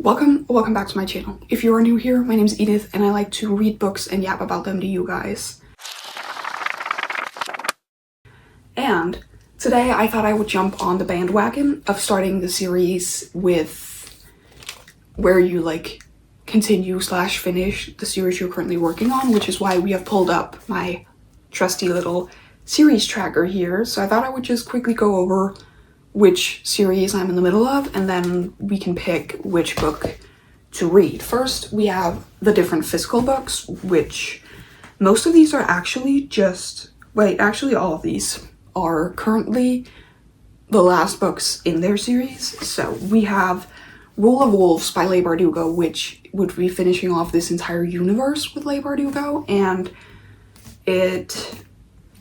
Welcome back to my channel. If you are new here, my name is Edith and I like to read books and yap about them to you guys. And today I thought I would jump on the bandwagon of starting the series with where you continue/finish the series you're currently working on, which is why we have pulled up my trusty little series tracker here. So I thought I would just quickly go over which series I'm in the middle of, and then we can pick which book to read. First, we have the different physical books, which most of these are actually all of these are currently the last books in their series. So we have Rule of Wolves by Leigh Bardugo, which would be finishing off this entire universe with Leigh Bardugo, and it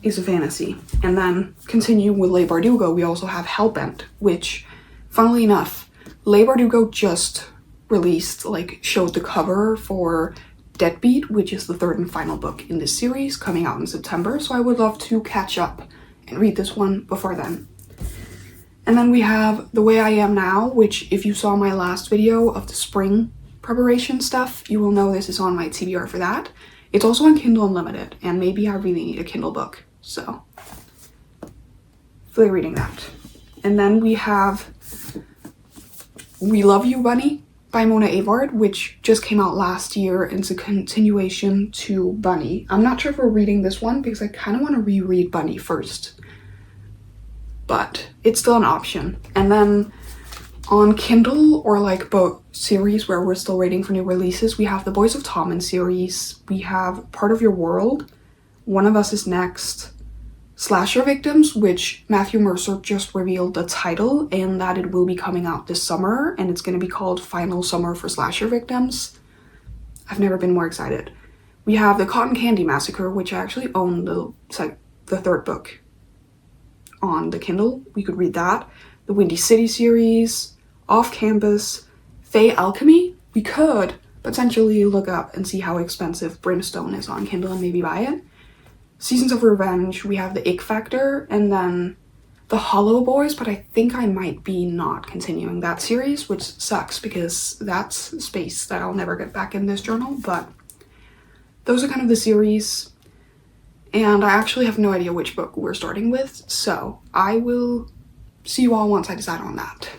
is a fantasy. And then continuing with Leigh Bardugo, we also have Hellbent, which, funnily enough, Leigh Bardugo just showed the cover for Deadbeat, which is the third and final book in this series, coming out in September, so I would love to catch up and read this one before then. And then we have The Way I Am Now, which, if you saw my last video of the spring preparation stuff, you will know this is on my TBR for that. It's also on Kindle Unlimited, and maybe I really need a Kindle book, so fully reading that. And then we have We Love You, Bunny by Mona Avard, which just came out last year, and it's a continuation to Bunny. I'm not sure if we're reading this one because I kind of want to reread Bunny first, but it's still an option. And then on Kindle or book series where we're still waiting for new releases, we have the Boys of Tommen series, we have Part of Your World, One of Us Is Next, Slasher Victims, which Matthew Mercer just revealed the title and that it will be coming out this summer, and it's going to be called Final Summer for Slasher Victims. I've never been more excited. We have The Cotton Candy Massacre, which I actually own the third book on the Kindle. We could read that. The Windy City series, Off Campus, Fae Alchemy. We could potentially look up and see how expensive Brimstone is on Kindle and maybe buy it. Seasons of Revenge, we have The Ick Factor, and then The Hollow Boys, but I think I might be not continuing that series, which sucks because that's space that I'll never get back in this journal, but those are kind of the series, and I actually have no idea which book we're starting with, so I will see you all once I decide on that.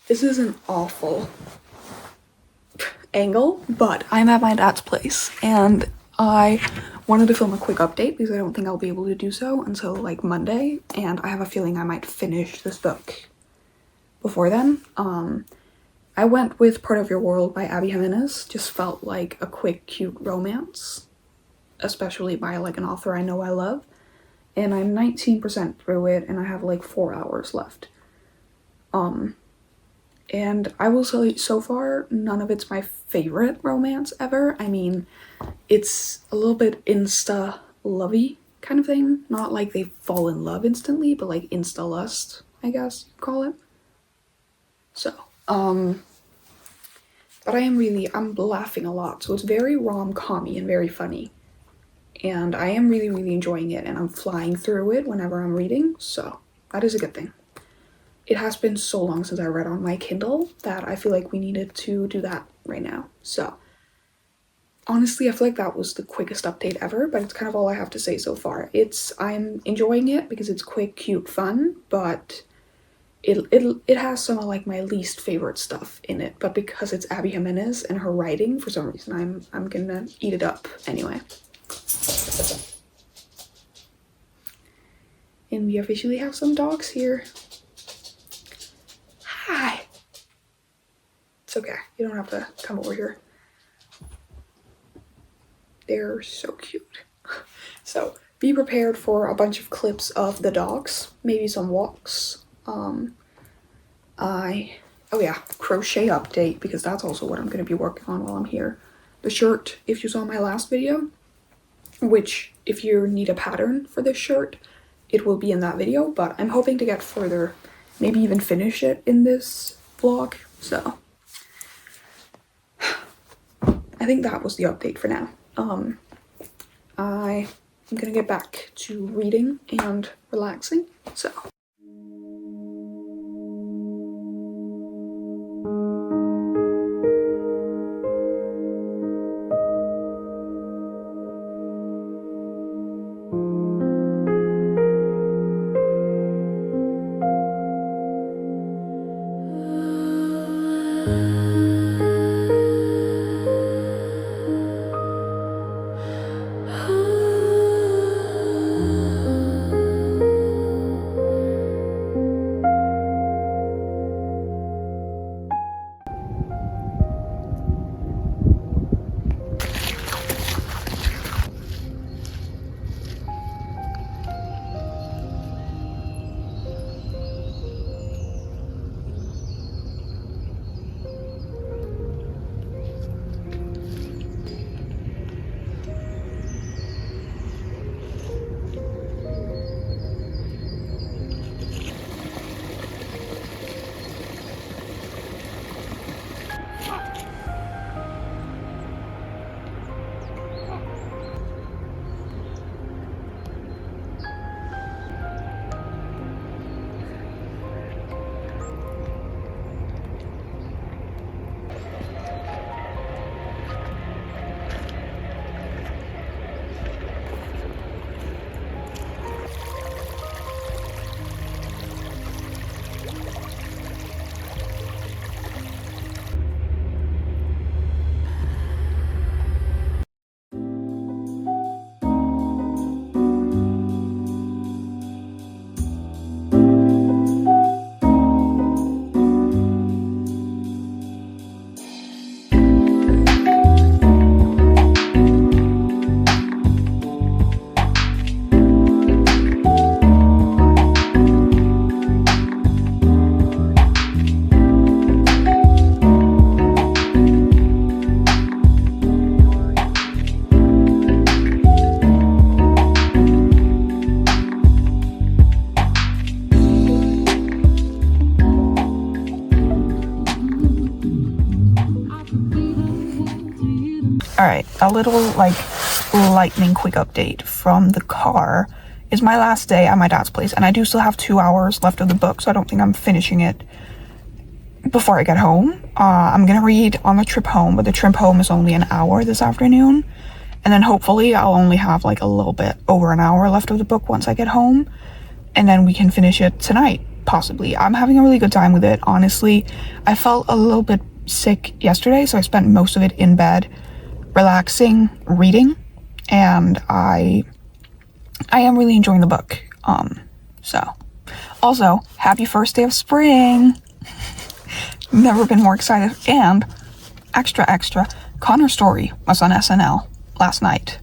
This is an awful angle, but I'm at my dad's place and I wanted to film a quick update because I don't think I'll be able to do so until Monday, and I have a feeling I might finish this book before then. I went with Part of Your World by Abby Jimenez. Just felt like a quick, cute romance, especially by an author I know I love, and I'm 19% through it and I have 4 hours left. And I will say, so far, none of it's my favorite romance ever. I mean, it's a little bit insta-lovey kind of thing. Not like they fall in love instantly, but insta-lust, I guess you'd call it. So, but I'm laughing a lot. So it's very rom-com-y and very funny. And I am really, really enjoying it, and I'm flying through it whenever I'm reading, so that is a good thing. It has been so long since I read on my Kindle that I feel like we needed to do that right now. So honestly, I feel like that was the quickest update ever, but it's kind of all I have to say so far. I'm enjoying it because it's quick, cute, fun, but it has some of like my least favorite stuff in it, but because it's Abby Jimenez and her writing, for some reason I'm gonna eat it up anyway. And we officially have some dogs here. Hi. It's okay, you don't have to come over here. They're so cute. So be prepared for a bunch of clips of the dogs, maybe some walks. Oh yeah, crochet update, because that's also what I'm going to be working on while I'm here. The shirt, if you saw my last video, which if you need a pattern for this shirt, it will be in that video, but I'm hoping to get further, maybe even finish it in this vlog, so I think that was the update for now. I'm gonna get back to reading and relaxing, so. Alright, a little like lightning quick update from the car. It's my last day at my dad's place, and I do still have 2 hours left of the book, so I don't think I'm finishing it before I get home. I'm gonna read on the trip home, but the trip home is only an hour this afternoon, and then hopefully I'll only have like a little bit over an hour left of the book once I get home, and then we can finish it tonight, possibly. I'm having a really good time with it, honestly. I felt a little bit sick yesterday, so I spent most of it in bed relaxing, reading, and I am really enjoying the book. So also, happy first day of spring. Never been more excited. And extra, Connor Story was on SNL last night,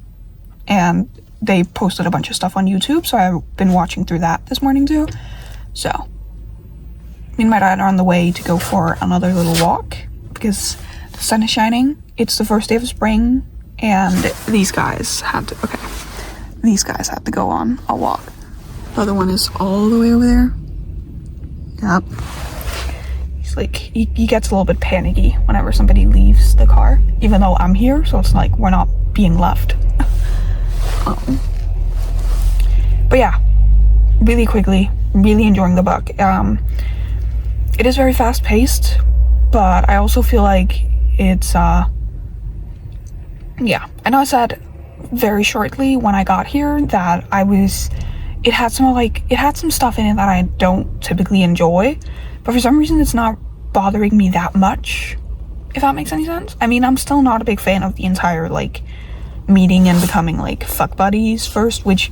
and they posted a bunch of stuff on YouTube, so I've been watching through that this morning too. So me and my dad are on the way to go for another little walk because the sun is shining. It's the first day of spring, and these guys had to go on a walk. The other one is all the way over there. Yep. He's like, he gets a little bit panicky whenever somebody leaves the car, even though I'm here, so it's like we're not being left. But yeah, really quickly, really enjoying the book. It is very fast paced, but I also feel like it's yeah, I know I said very shortly when I got here that I was it had some stuff in it that I don't typically enjoy, but for some reason it's not bothering me that much, if that makes any sense. I mean, I'm still not a big fan of the entire like meeting and becoming like fuck buddies first, which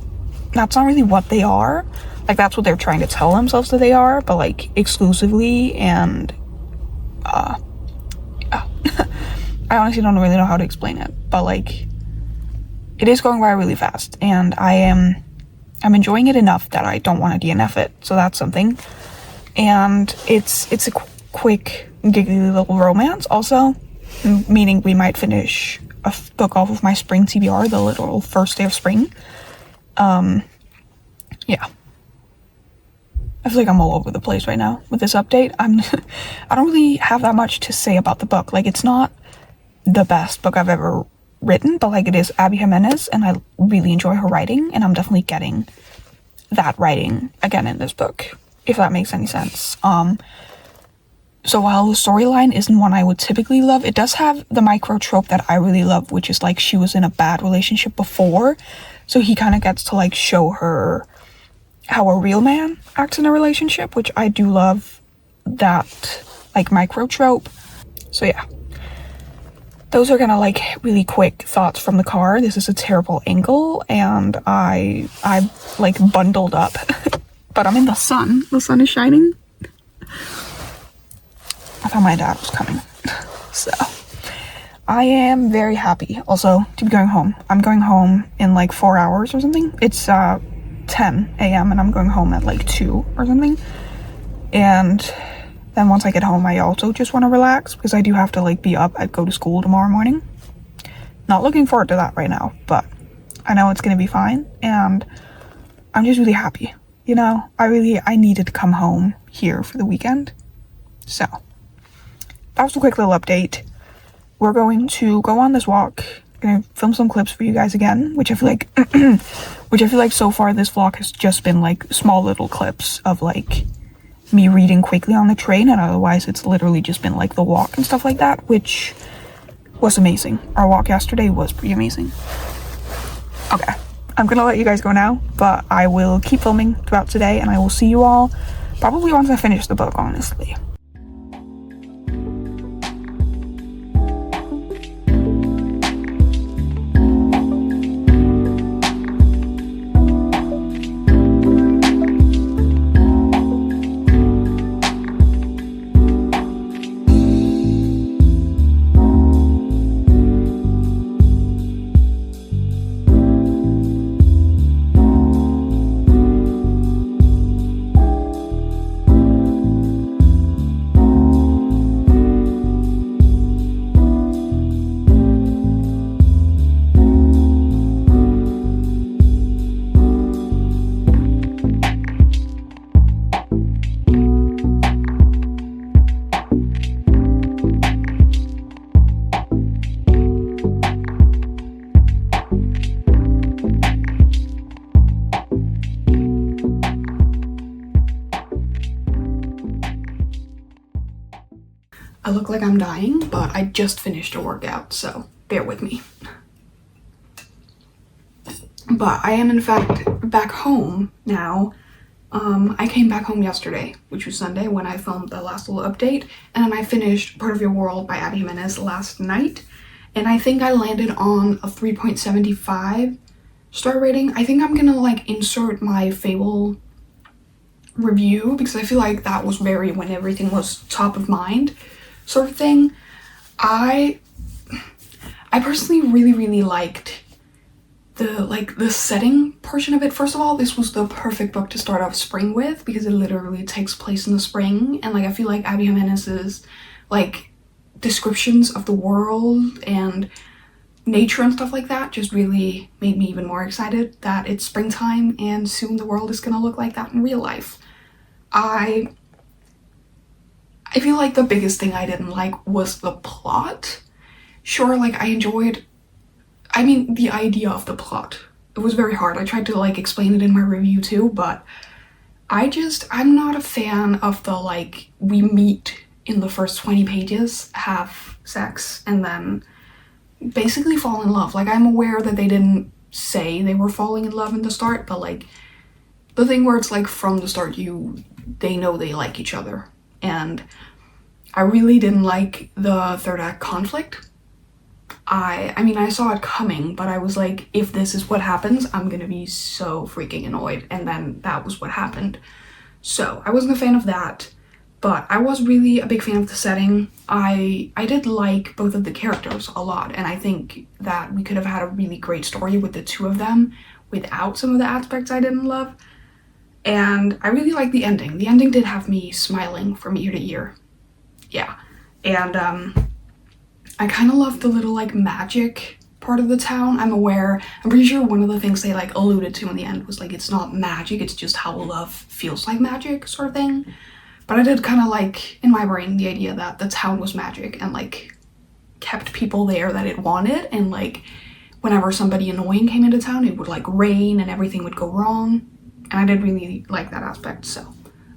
that's not really what they are. Like, that's what they're trying to tell themselves that they are, but like exclusively. And I honestly don't really know how to explain it, but like it is going by really fast, and I'm enjoying it enough that I don't want to DNF it, so that's something. And it's a quick giggly little romance also, meaning we might finish a book off of my spring TBR, the literal first day of spring. Yeah, I feel like I'm all over the place right now with this update. I don't really have that much to say about the book. Like, it's not the best book I've ever written, but like, it is Abby Jimenez, and I really enjoy her writing, and I'm definitely getting that writing again in this book, if that makes any sense. So while the storyline isn't one I would typically love, it does have the micro trope that I really love, which is like she was in a bad relationship before, so he kind of gets to like show her how a real man acts in a relationship, which I do love that like micro trope. So yeah, those are kind of like really quick thoughts from the car. This is a terrible angle, and I like bundled up, but I'm in the sun. The sun is shining. I thought my dad was coming. So I am very happy also to be going home. I'm going home in like 4 hours or something. It's 10 a.m. and I'm going home at like 2 or something. And then once I get home, I also just want to relax because I do have to like be up and go to school tomorrow morning. Not looking forward to that right now, but I know it's gonna be fine, and I'm just really happy. You know, I needed to come home here for the weekend. So that was a quick little update. We're going to go on this walk. Gonna film some clips for you guys again, which I feel like so far this vlog has just been like small little clips of like me reading quickly on the train, and otherwise it's literally just been like the walk and stuff like that, which was amazing. Our walk yesterday was pretty amazing. Okay, I'm gonna let you guys go now, but I will keep filming throughout today, and I will see you all probably once I finish the book, honestly. I look like I'm dying, but I just finished a workout, so bear with me. But I am in fact back home now. I came back home yesterday, which was Sunday, when I filmed the last little update, and then I finished Part of Your World by Abby Jimenez last night, and I think I landed on a 3.75 star rating. I think I'm gonna like insert my Fable review because I feel like that was very when everything was top of mind sort of thing. I personally really liked the setting portion of it. First of all, this was the perfect book to start off spring with because it literally takes place in the spring, and like I feel like Abby Jimenez's like descriptions of the world and nature and stuff like that just really made me even more excited that it's springtime and soon the world is gonna look like that in real life. I feel like the biggest thing I didn't like was the plot. Sure, like I enjoyed, I mean, the idea of the plot. It was very hard. I tried to like explain it in my review too, but I'm not a fan of the like, we meet in the first 20 pages, have sex, and then basically fall in love. Like, I'm aware that they didn't say they were falling in love in the start, but like, the thing where it's like from the start they know they like each other. And I really didn't like the third act conflict. I mean, I saw it coming, but I was like, if this is what happens, I'm gonna be so freaking annoyed. And then that was what happened. So I wasn't a fan of that, but I was really a big fan of the setting. I did like both of the characters a lot, and I think that we could have had a really great story with the two of them without some of the aspects I didn't love. And I really liked the ending. The ending did have me smiling from ear to ear. Yeah. And I kind of loved the little like magic part of the town. I'm pretty sure one of the things they like alluded to in the end was like, it's not magic, it's just how love feels like magic sort of thing. But I did kind of like, in my brain, the idea that the town was magic and like kept people there that it wanted, and like whenever somebody annoying came into town, it would like rain and everything would go wrong. And I did really like that aspect. So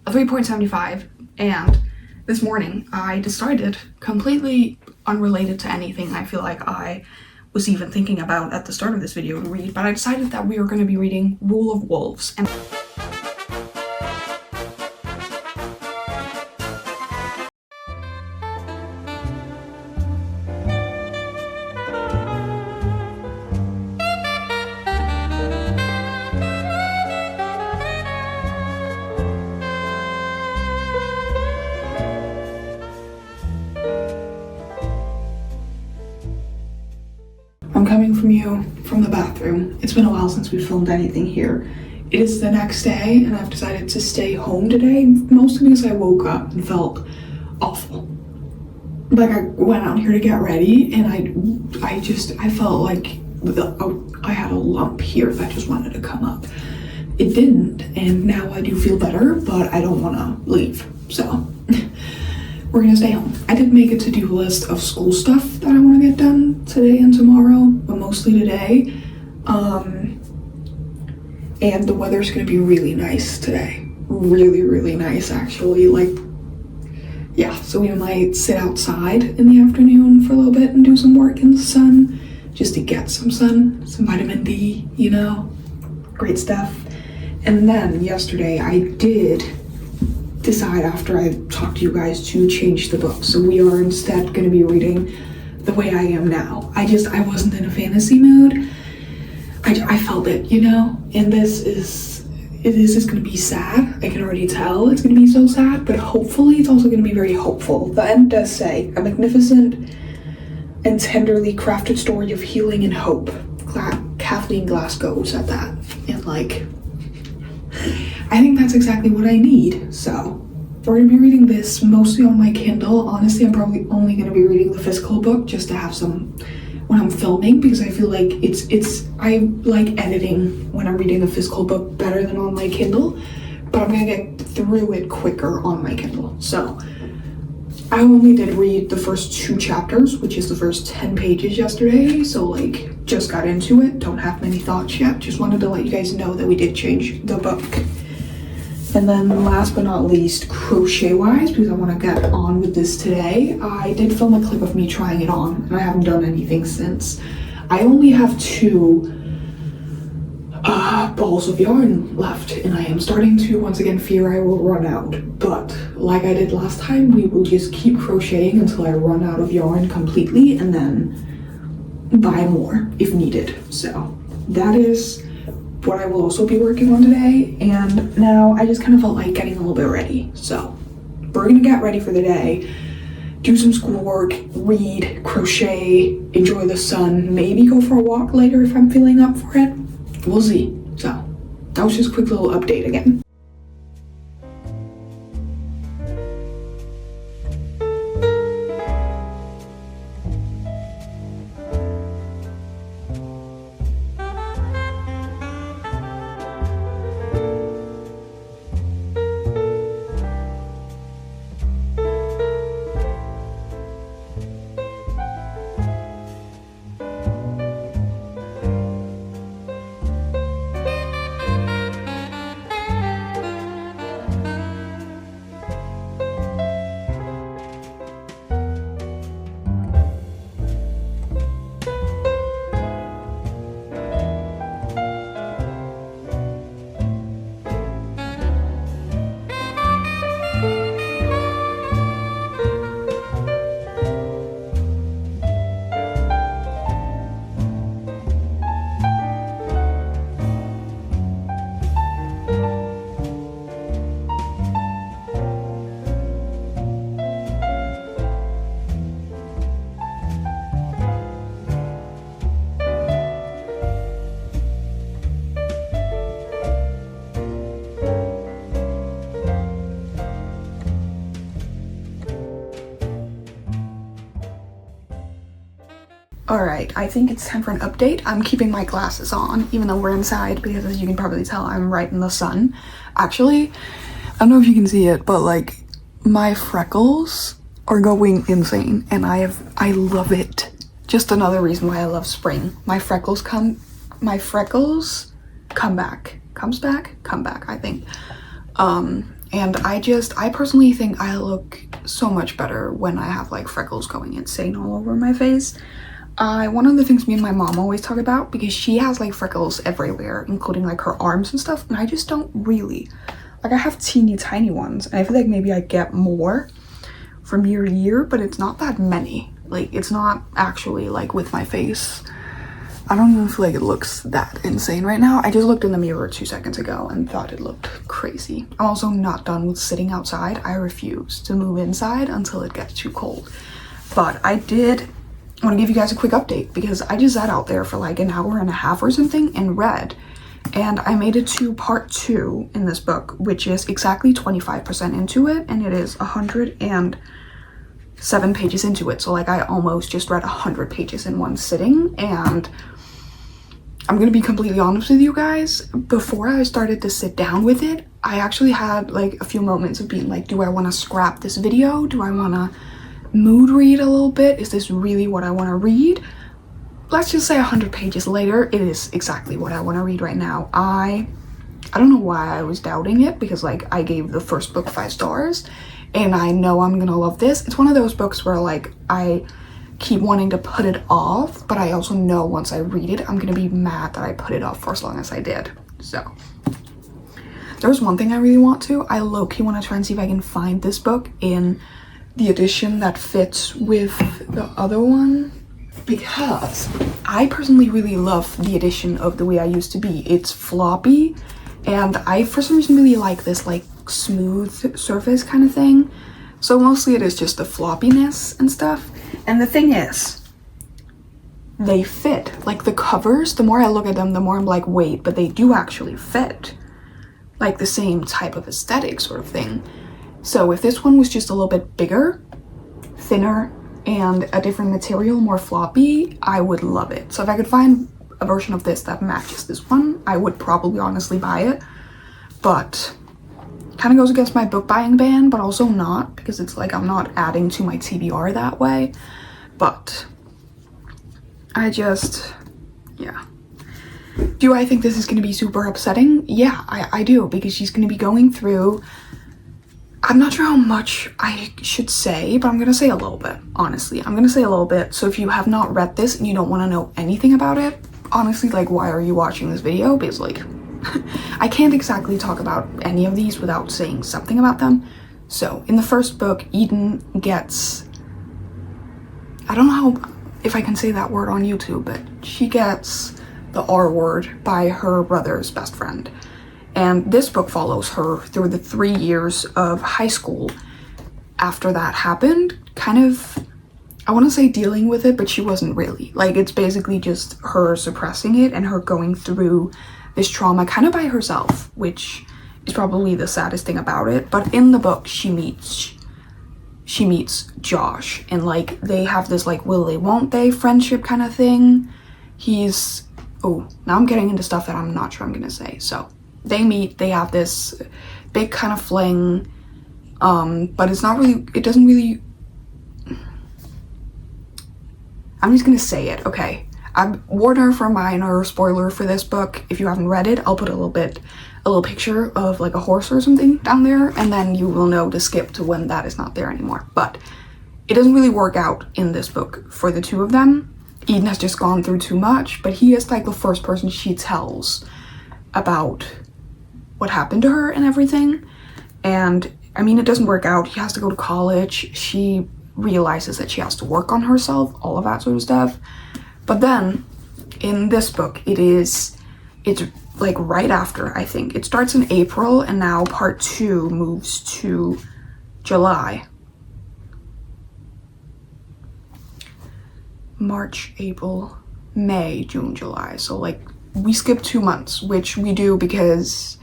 a 3.75. And this morning I decided, completely unrelated to anything I feel like I was even thinking about at the start of this video to read, but I decided that we were going to be reading Rule of Wolves. And I'm coming from the bathroom. It's been a while since we filmed anything here. It is the next day and I've decided to stay home today, mostly because I woke up and felt awful. Like I went out here to get ready and I felt like I had a lump here that just wanted to come up. It didn't, and now I do feel better, but I don't want to leave, so we're gonna stay home. I did make a to-do list of school stuff that I want to get done today and tomorrow, but mostly today. And the weather's gonna be really nice today. Really, really nice, actually. Like, yeah, so we might sit outside in the afternoon for a little bit and do some work in the sun, just to get some sun, some vitamin D, you know, great stuff. And then yesterday I did decide, after I talked to you guys, to change the book. So we are instead going to be reading The Way I Am Now. I wasn't in a fantasy mood. I felt it, you know? And this is going to be sad. I can already tell it's going to be so sad, but hopefully it's also going to be very hopeful. The end does say, a magnificent and tenderly crafted story of healing and hope. Kathleen Glasgow said that. And like, I think that's exactly what I need. So we're gonna be reading this mostly on my Kindle. Honestly, I'm probably only gonna be reading the physical book just to have some when I'm filming, because I feel like I like editing when I'm reading a physical book better than on my Kindle, but I'm gonna get through it quicker on my Kindle. So I only did read the first 2 chapters, which is the first 10 pages yesterday, so like just got into it, don't have many thoughts yet, just wanted to let you guys know that we did change the book. And then last but not least, crochet wise, because I want to get on with this today, I did film a clip of me trying it on, and I haven't done anything since. I only have 2 balls of yarn left, and I am starting to once again fear I will run out. But like I did last time, we will just keep crocheting until I run out of yarn completely, and then buy more if needed. So that is what I will also be working on today. And now I just kind of felt like getting a little bit ready. So we're gonna get ready for the day, do some schoolwork, read, crochet, enjoy the sun, maybe go for a walk later if I'm feeling up for it. We'll see. So that was just a quick little update again. Alright, I think it's time for an update. I'm keeping my glasses on, even though we're inside, because as you can probably tell, I'm right in the sun. Actually, I don't know if you can see it, but like, my freckles are going insane, and I love it. Just another reason why I love spring. My freckles come back, I think. And I personally think I look so much better when I have like freckles going insane all over my face. One of the things me and my mom always talk about, because she has like freckles everywhere, including like her arms and stuff, and I just don't really. Like I have teeny tiny ones, and I feel like maybe I get more from year to year, but it's not that many. Like it's not actually like with my face. I don't even feel like it looks that insane right now. I just looked in the mirror 2 seconds ago and thought it looked crazy. I'm also not done with sitting outside. I refuse to move inside until it gets too cold. But I did want to give you guys a quick update, because I just sat out there for like an hour and a half or something and read. And I made it to part 2 in this book, which is exactly 25% into it, and it is 107 pages into it. So like I almost just read 100 pages in one sitting, and I'm gonna be completely honest with you guys, before I started to sit down with it, I actually had like a few moments of being like, do I want to scrap this video? Do I want to mood read a little bit? Is this really what I want to read? Let's just say 100 pages later, it is exactly what I want to read right now. I don't know why I was doubting it, because like I gave the first book 5 stars and I know I'm gonna love this. It's one of those books where like I keep wanting to put it off, but I also know once I read it, I'm gonna be mad that I put it off for as long as I did. So there's one thing I really want to. I low-key want to try and see if I can find this book in the edition that fits with the other one, because I personally really love the edition of The Way I Used to Be. It's floppy, and I for some reason really like this like smooth surface kind of thing. So mostly it is just the floppiness and stuff. And the thing is, they fit. Like the covers, the more I look at them, the more I'm like, wait, but they do actually fit. Like the same type of aesthetic sort of thing. So if this one was just a little bit bigger, thinner, and a different material, more floppy, I would love it. So if I could find a version of this that matches this one, I would probably honestly buy it. But kind of goes against my book buying ban, but also not, because it's like I'm not adding to my TBR that way. But yeah. Do I think this is going to be super upsetting? Yeah, I do, because she's going to be going through, I'm not sure how much I should say, but I'm going to say a little bit, honestly. I'm going to say a little bit. So if you have not read this and you don't want to know anything about it, honestly, like, why are you watching this video? Because, like, I can't exactly talk about any of these without saying something about them. So in the first book, Eden gets, I don't know if I can say that word on YouTube, but she gets the R word by her brother's best friend. And this book follows her through the 3 years of high school after that happened, kind of, I want to say dealing with it, but she wasn't really. Like, it's basically just her suppressing it and her going through this trauma kind of by herself, which is probably the saddest thing about it. But in the book, she meets Josh, and like they have this like will they won't they friendship kind of thing. Now I'm getting into stuff that I'm not sure I'm gonna say. So they meet, they have this big kind of fling, but it doesn't really, I'm just gonna say it, okay. Warner for minor spoiler for this book. If you haven't read it, I'll put a little picture of like a horse or something down there, and then you will know to skip to when that is not there anymore. But it doesn't really work out in this book for the two of them. Eden has just gone through too much, but he is like the first person she tells about what happened to her and everything. And I mean, it doesn't work out. He has to go to college. She realizes that she has to work on herself, all of that sort of stuff. But then in this book, it's like right after, I think. It starts in April, and now part 2 moves to July. March, April, May, June, July. So like we skip 2 months, which we do because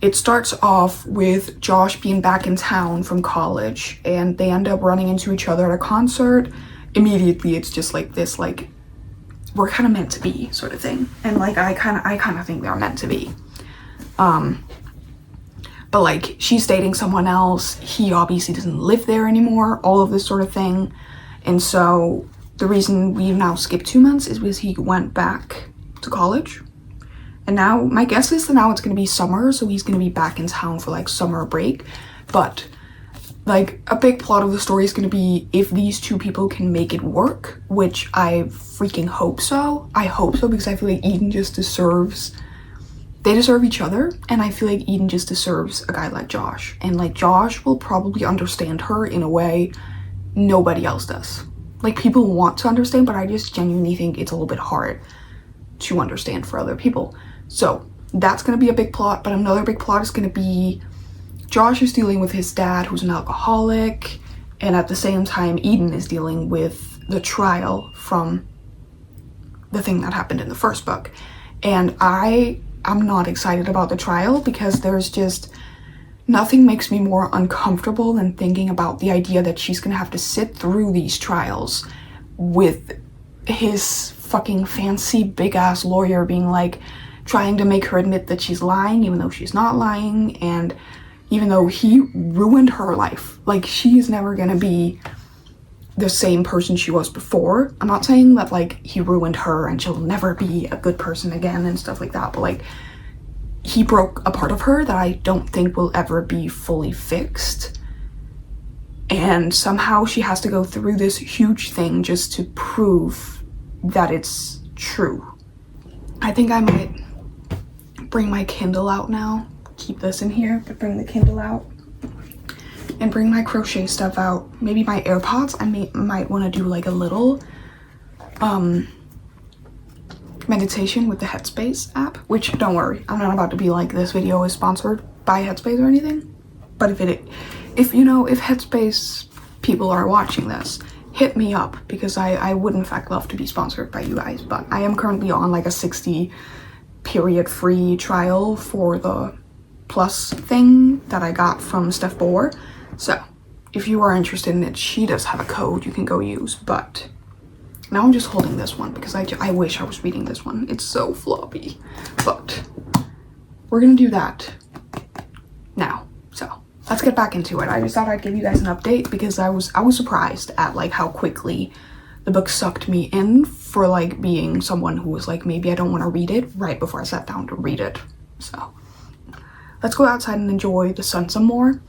it starts off with Josh being back in town from college, and they end up running into each other at a concert. immediately it's just like this, like, we're kind of meant to be sort of thing. And like I kind of think they're meant to be. But like, she's dating someone else, he obviously doesn't live there anymore, all of this sort of thing. And so the reason we've now skipped 2 months is because he went back to college. And now my guess is that now it's going to be summer, so he's going to be back in town for like summer break. But like, a big plot of the story is going to be if these two people can make it work, which I freaking hope so. I hope so, because I feel like Eden just deserves, they deserve each other, and I feel like Eden just deserves a guy like Josh. And like, Josh will probably understand her in a way nobody else does. Like, people want to understand, but I just genuinely think it's a little bit hard to understand for other people. So that's going to be a big plot, but another big plot is going to be Josh is dealing with his dad, who's an alcoholic, and at the same time Eden is dealing with the trial from the thing that happened in the first book. And I'm not excited about the trial, because there's just nothing makes me more uncomfortable than thinking about the idea that she's gonna have to sit through these trials with his fucking fancy big ass lawyer being like trying to make her admit that she's lying even though she's not lying, and even though he ruined her life. Like, she's never gonna be the same person she was before. I'm not saying that like he ruined her and she'll never be a good person again and stuff like that, but like, he broke a part of her that I don't think will ever be fully fixed. And somehow she has to go through this huge thing just to prove that it's true. I think I might bring my Kindle out now. Keep this in here, but bring the Kindle out. And bring my crochet stuff out. Maybe my AirPods. I might want to do like a little meditation with the Headspace app. Which, don't worry, I'm not about to be like, this video is sponsored by Headspace or anything. But if you know, if Headspace people are watching this, hit me up, because I would in fact love to be sponsored by you guys. But I am currently on like a 60 period free trial for the Plus thing that I got from Steph Bohr. So if you are interested in it, she does have a code you can go use. But now I'm just holding this one because I wish I was reading this one. It's so floppy. But we're gonna do that now. So let's get back into it. I just thought I'd give you guys an update because I was surprised at like how quickly the book sucked me in, for like being someone who was like, maybe I don't want to read it right before I sat down to read it. So let's go outside and enjoy the sun some more.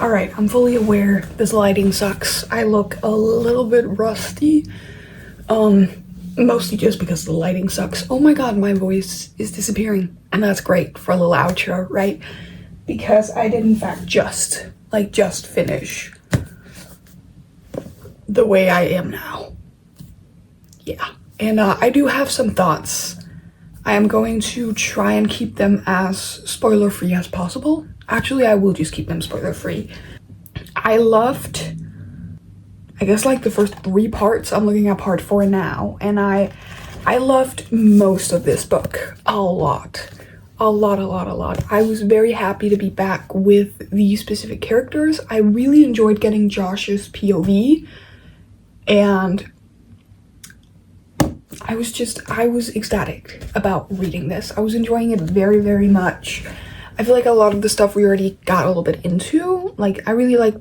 All right, I'm fully aware this lighting sucks. I look a little bit rusty. Mostly just because the lighting sucks. Oh my god, my voice is disappearing. And that's great for a little outro, right? Because I did in fact just finish the way I am now. Yeah. And I do have some thoughts. I am going to try and keep them as spoiler-free as possible. Actually, I will just keep them spoiler-free. I loved, I guess, like the first 3 parts. I'm looking at part 4 now, and I loved most of this book a lot. A lot. I was very happy to be back with these specific characters. I really enjoyed getting Josh's POV, and I was ecstatic about reading this. I was enjoying it very, very much. I feel like a lot of the stuff we already got a little bit into. Like, I really liked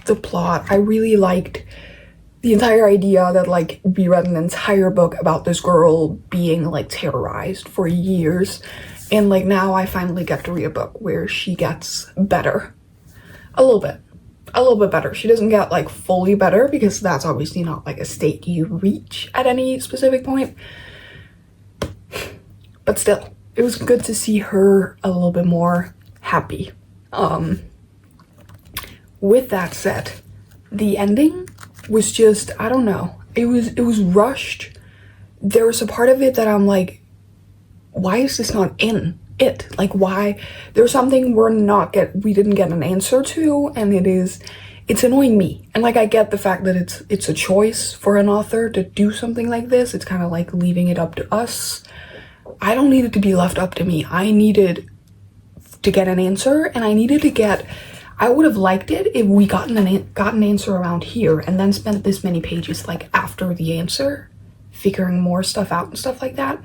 the plot. I really liked the entire idea that, like, we read an entire book about this girl being, like, terrorized for years. And, like, now I finally get to read a book where she gets better. A little bit better. She doesn't get, like, fully better, because that's obviously not, like, a state you reach at any specific point. But still, it was good to see her a little bit more happy. With that said, the ending was just, I don't know. It was rushed. There was a part of it that I'm like, why is this not in it? Like, why? There's something we didn't get an answer to, and it's annoying me. And, like, I get the fact that it's a choice for an author to do something like this. It's kind of like leaving it up to us. I don't need it to be left up to me. I needed to get an answer, and I would have liked it if we got an answer around here and then spent this many pages, like, after the answer, figuring more stuff out and stuff like that.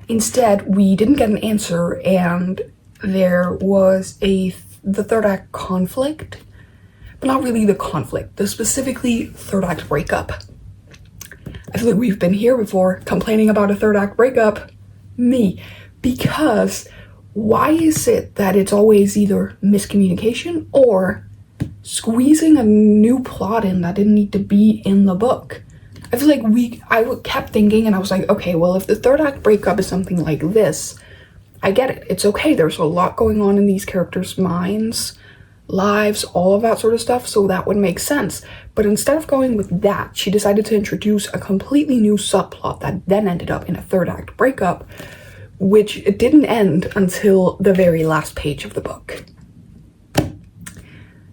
Instead, we didn't get an answer, and there was the third act conflict, but not really the conflict, the specifically third act breakup. I feel like we've been here before, complaining about a third act breakup. Me. Because why is it that it's always either miscommunication or squeezing a new plot in that didn't need to be in the book? I feel like I kept thinking, and I was like, okay, well, if the third act breakup is something like this, I get it. It's okay. There's a lot going on in these characters' minds, lives, all of that sort of stuff, so that would make sense. But instead of going with that, she decided to introduce a completely new subplot that then ended up in a third act breakup, which didn't end until the very last page of the book.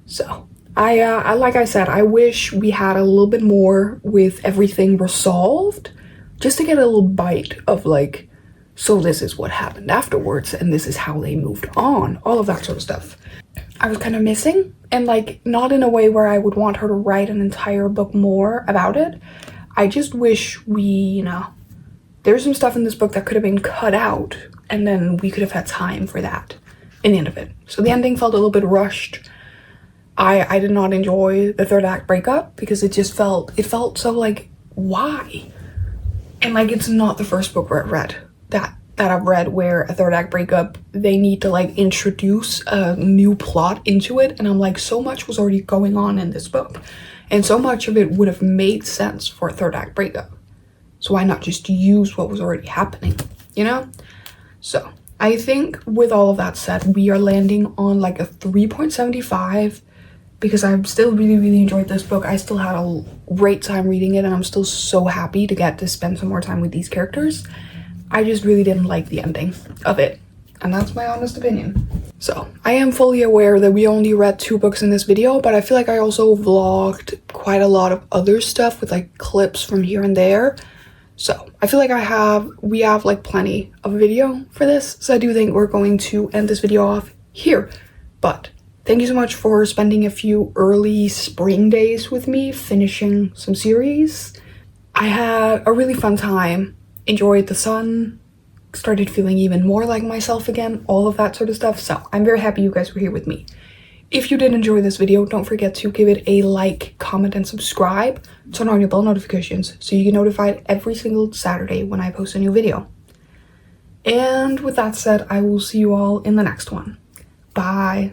So, like I said, I wish we had a little bit more with everything resolved, just to get a little bite of, like, so this is what happened afterwards, and this is how they moved on, all of that sort of stuff. I was kind of missing, and, like, not in a way where I would want her to write an entire book more about it. I just wish there's some stuff in this book that could have been cut out, and then we could have had time for that in the end of it. So the ending felt a little bit rushed. I did not enjoy the third act breakup, because it felt so, like, why? And, like, it's not the first book where I've read that I've read where a third act breakup, they need to, like, introduce a new plot into it, and I'm like, so much was already going on in this book, and so much of it would have made sense for a third act breakup. So why not just use what was already happening, you know? So I think with all of that said, we are landing on, like, a 3.75, because I've still really, really enjoyed this book. I still had a great time reading it, and I'm still so happy to get to spend some more time with these characters. I just really didn't like the ending of it, and that's my honest opinion. So I am fully aware that we only read 2 books in this video, but I feel like I also vlogged quite a lot of other stuff with, like, clips from here and there. So I feel like we have like plenty of video for this, so I do think we're going to end this video off here. But thank you so much for spending a few early spring days with me finishing some series. I had a really fun time, enjoyed the sun, started feeling even more like myself again, all of that sort of stuff. So I'm very happy you guys were here with me. If you did enjoy this video, don't forget to give it a like, comment, and subscribe. Turn on your bell notifications so you get notified every single Saturday when I post a new video. And with that said, I will see you all in the next one. Bye.